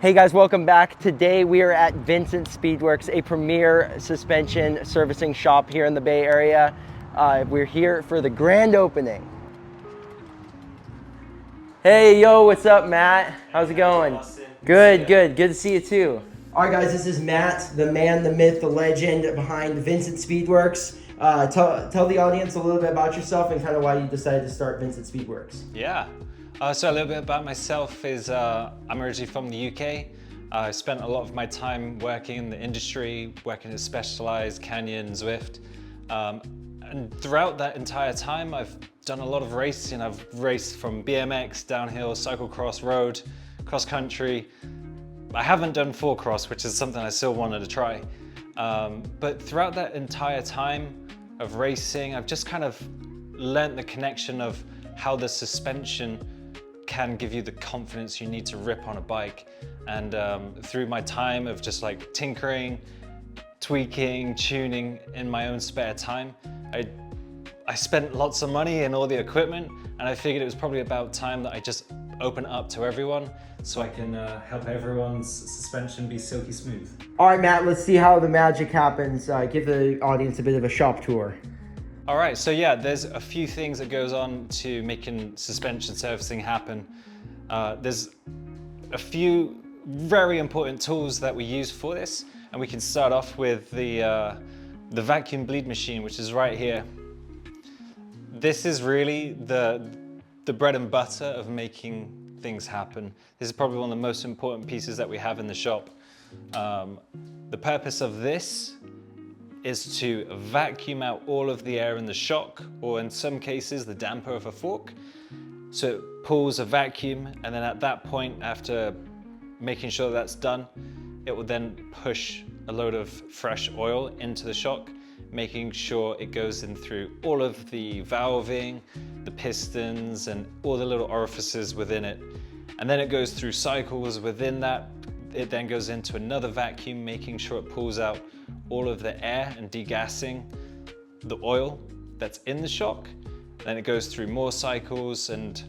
Hey guys, welcome back. Today we are at Vincent Speedworks, a premier suspension servicing shop here in the Bay Area. We're here for the grand opening. Hey, yo, what's up, Matt? How's it going? Good, good. Good to see you too. All right, guys, this is Matt, the man, the myth, the legend behind Vincent Speedworks. Tell the audience a little bit about yourself and kind of why you decided to start Vincent Speedworks. Yeah. So a little bit about myself is I'm originally from the UK. I spent a lot of my time working in the industry, working at Specialized, Canyon, Zwift. And throughout that entire time, I've done a lot of racing. I've raced from BMX, downhill, cyclocross, road, cross country. I haven't done full cross, which is something I still wanted to try. But throughout that entire time of racing, I've just kind of learnt the connection of how the suspension can give you the confidence you need to rip on a bike. And through my time of just like tinkering, tweaking, tuning in my own spare time, I spent lots of money in all the equipment, and I figured it was probably about time that I just open it up to everyone so I can help everyone's suspension be silky smooth. All right, Matt, let's see how the magic happens. Give the audience a bit of a shop tour. All right, so yeah, there's a few things that goes on to making suspension servicing happen. There's a few very important tools that we use for this, and we can start off with the vacuum bleed machine, which is right here. This is really the bread and butter of making things happen. This is probably one of the most important pieces that we have in the shop. The purpose of this is to vacuum out all of the air in the shock, or in some cases, the damper of a fork. So it pulls a vacuum, and then at that point, after making sure that's done, it will then push a load of fresh oil into the shock, making sure it goes in through all of the valving, the pistons, and all the little orifices within it. And then it goes through cycles within that. It then goes into another vacuum, making sure it pulls out all of the air and degassing the oil that's in the shock. Then it goes through more cycles, and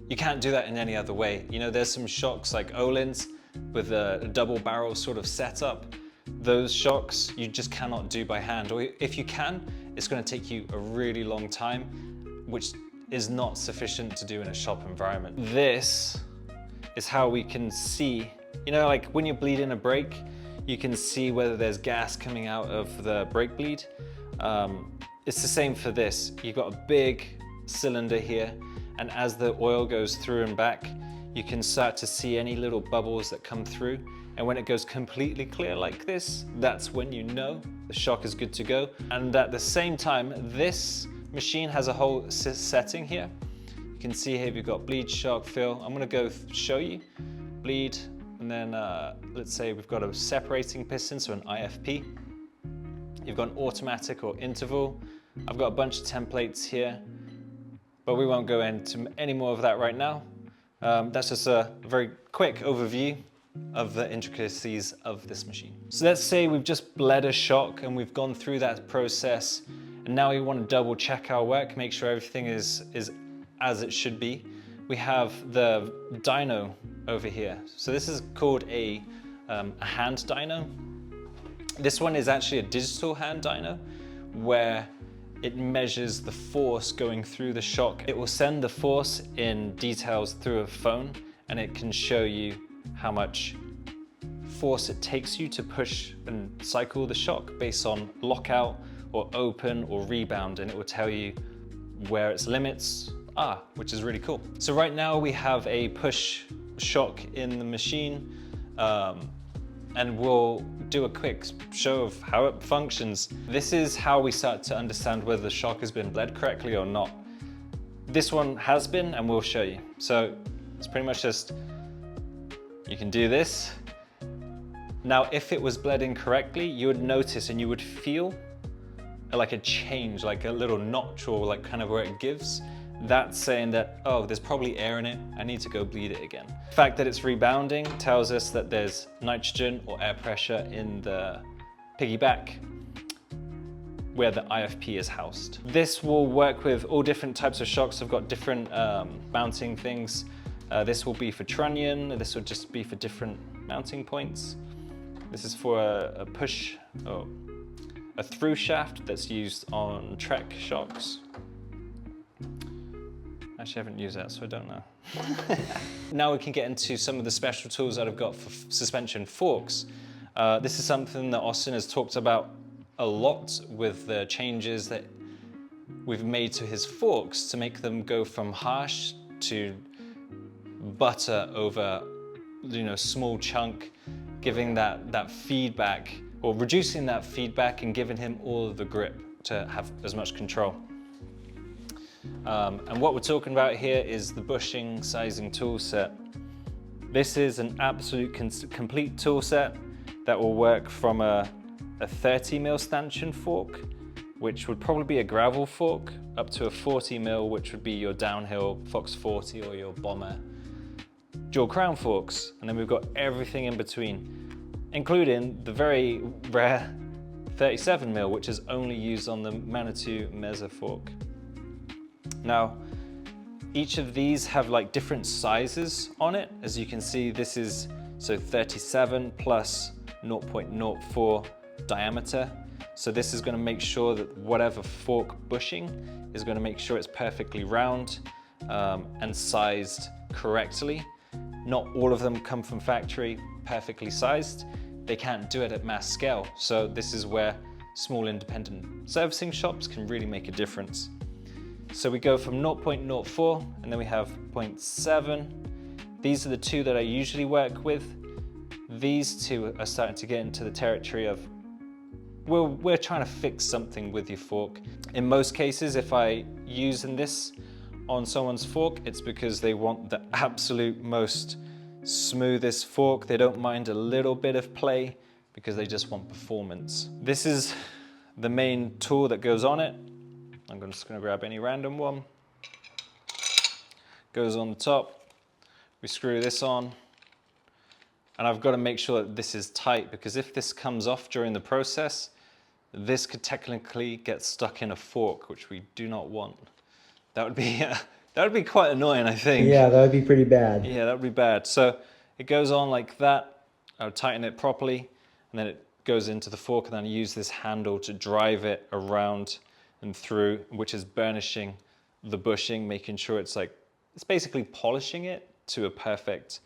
you can't do that in any other way. You know, there's some shocks like Olin's with a double barrel sort of setup. Those shocks you just cannot do by hand, or if you can, it's going to take you a really long time, which is not sufficient to do in a shop environment. This is how we can see, you know, like when you're bleeding a brake, you can see whether there's gas coming out of the brake bleed. It's the same for this. You've got a big cylinder here, and as the oil goes through and back, you can start to see any little bubbles that come through. And when it goes completely clear like this, that's when you know the shock is good to go. And at the same time, this machine has a whole setting here. You can see here we've got bleed, shock, fill. I'm gonna go show you bleed, and then let's say we've got a separating piston, so an IFP. You've got an automatic or interval. I've got a bunch of templates here, but we won't go into any more of that right now. That's just a very quick overview of the intricacies of this machine. So let's say we've just bled a shock and we've gone through that process, and now we want to double check our work, make sure everything is as it should be. We have the dyno over here. So this is called a hand dyno. This one is actually a digital hand dyno, where it measures the force going through the shock. It will send the force in details through a phone, and it can show you how much force it takes you to push and cycle the shock based on lockout or open or rebound, and it will tell you where its limits are, which is really cool. So right now we have a push shock in the machine, and we'll do a quick show of how it functions. This is how we start to understand whether the shock has been bled correctly or not. This one has been, and we'll show you. So it's pretty much just, you can do this. Now, if it was bled incorrectly, you would notice and you would feel like a change, like a little notch, or like kind of where it gives. That's saying that, oh, there's probably air in it, I need to go bleed it again. The fact that it's rebounding tells us that there's nitrogen or air pressure in the piggyback where the IFP is housed. This will work with all different types of shocks. I've got different mounting things. This will be for trunnion. This will just be for different mounting points. This is for a through shaft that's used on Trek shocks. Actually, I haven't used that, so I don't know. Now we can get into some of the special tools that I've got for suspension forks. This is something that Austin has talked about a lot with the changes that we've made to his forks to make them go from harsh to butter over, small chunk, giving that feedback, or reducing that feedback and giving him all of the grip to have as much control. And what we're talking about here is the bushing sizing tool set. This is an absolute complete tool set that will work from a 30mm stanchion fork, which would probably be a gravel fork, up to a 40mm, which would be your downhill Fox 40 or your Bomber dual crown forks. And then we've got everything in between, including the very rare 37mm, which is only used on the Manitou Mesa fork. Now, each of these have like different sizes on it. As you can see, this is 37 plus 0.04 diameter. So this is going to make sure that whatever fork bushing is going to make sure it's perfectly round and sized correctly. Not all of them come from factory perfectly sized. They can't do it at mass scale. So this is where small independent servicing shops can really make a difference. So we go from 0.04 and then we have 0.7. These are the two that I usually work with. These two are starting to get into the territory of, we're trying to fix something with your fork. In most cases, if I use this on someone's fork, it's because they want the absolute most smoothest fork. They don't mind a little bit of play because they just want performance. This is the main tool that goes on it. I'm just going to grab any random one. Goes on the top. We screw this on. And I've got to make sure that this is tight, because if this comes off during the process, this could technically get stuck in a fork, which we do not want. That would be quite annoying, I think. Yeah, that would be pretty bad. Yeah, that would be bad. So it goes on like that. I would tighten it properly, and then it goes into the fork, and then I use this handle to drive it around and through, which is burnishing the bushing, making sure it's basically polishing it to a perfect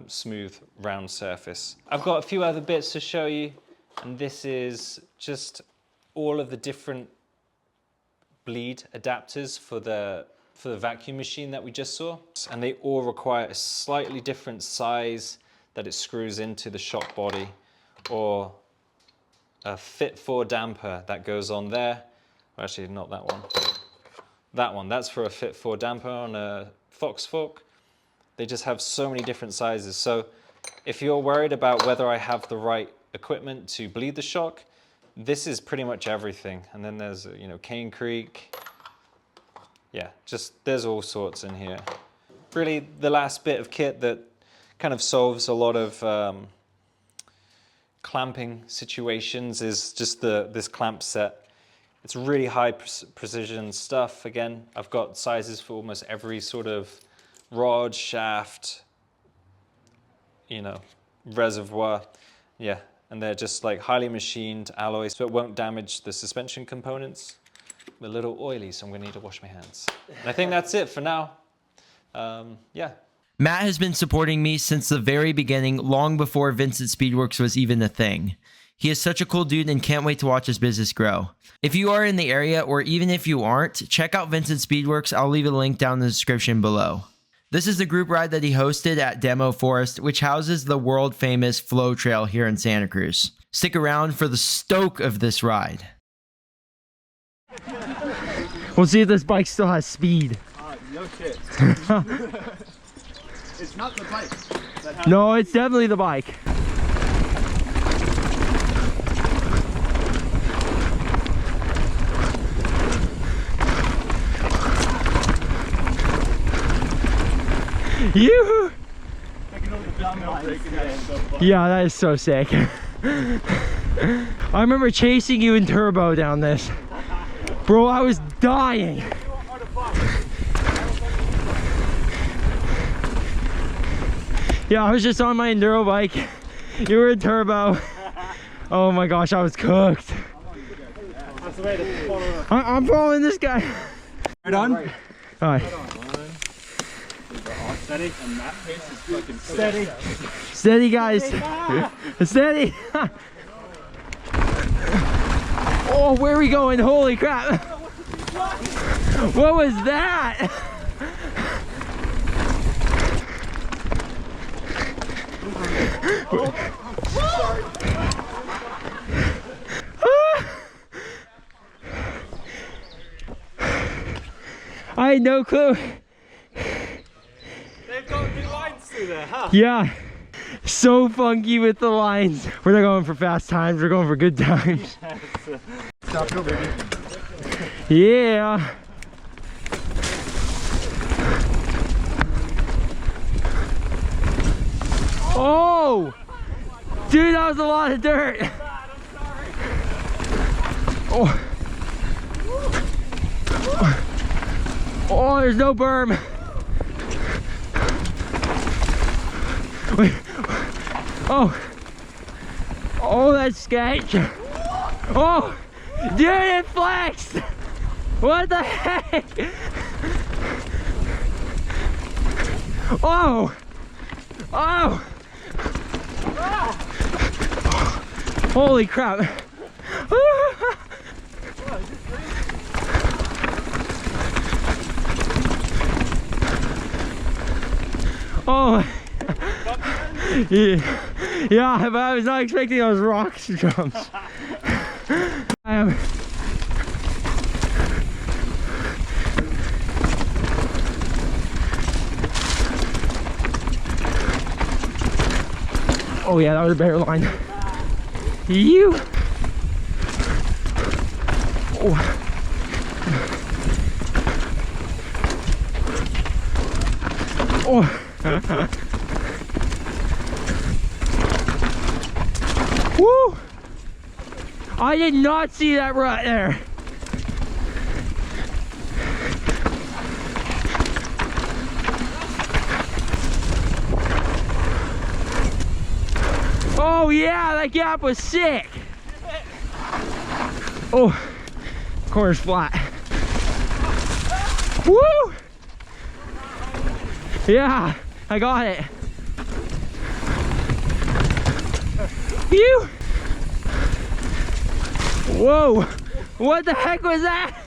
smooth round surface. I've got a few other bits to show you, and this is just all of the different bleed adapters for the vacuum machine that we just saw, and they all require a slightly different size that it screws into the shock body, or a fit for damper that goes on there. Well, actually, not that one. That one, that's for a fit for damper on a Fox fork. They just have so many different sizes. So if you're worried about whether I have the right equipment to bleed the shock, this is pretty much everything. And then there's, Cane Creek. Yeah, there's all sorts in here. Really, the last bit of kit that kind of solves a lot of clamping situations is just this clamp set. It's really high precision stuff. Again, I've got sizes for almost every sort of rod, shaft, reservoir. Yeah, and they're just like highly machined alloys, so it won't damage the suspension components. I'm a little oily, so I'm gonna need to wash my hands. And I think that's it for now. Yeah. Matt has been supporting me since the very beginning, long before Vincent Speedworks was even a thing. He is such a cool dude and can't wait to watch his business grow. If you are in the area, or even if you aren't, check out Vincent Speedworks. I'll leave a link down in the description below. This is the group ride that he hosted at Demo Forest, which houses the world famous flow trail here in Santa Cruz. Stick around for the stoke of this ride. We'll see if this bike still has speed. No shit. It's not the bike. No, it's definitely the bike. You. Yeah, that is so sick. I remember chasing you in turbo down this. Bro, I was dying. Yeah, I was just on my enduro bike. You were in turbo. Oh my gosh, I was cooked. That's the way to follow. I'm following this guy. Right on. All right. Steady. And that pace is fucking steady. Steady, guys. Steady. Oh, where are we going? Holy crap. What was that? I had no clue. They've got new lines through there, huh? Yeah, so funky with the lines. We're not going for fast times, we're going for good times. Stop, go, baby. Yeah. Oh! Dude, that was a lot of dirt. Oh. Oh, there's no berm. Wait. Oh. Oh, that's sketch. Oh, dude, it flexed. What the heck? Oh. Oh. Holy crap. Oh. Yeah, but I was not expecting those rock jumps. I am. Oh yeah, that was a better line. You. Oh. Oh. Woo! I did not see that right there. Oh yeah, that gap was sick. Oh, corner's flat. Woo! Yeah, I got it. Phew! Whoa! What the heck was that?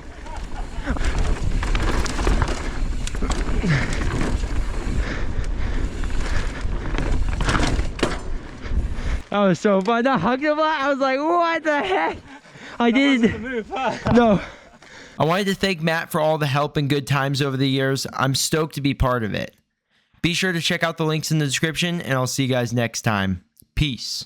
That was so fun. That hugged him, I was like, what the heck? I didn't. No. I wanted to thank Matt for all the help and good times over the years. I'm stoked to be part of it. Be sure to check out the links in the description, and I'll see you guys next time. Peace.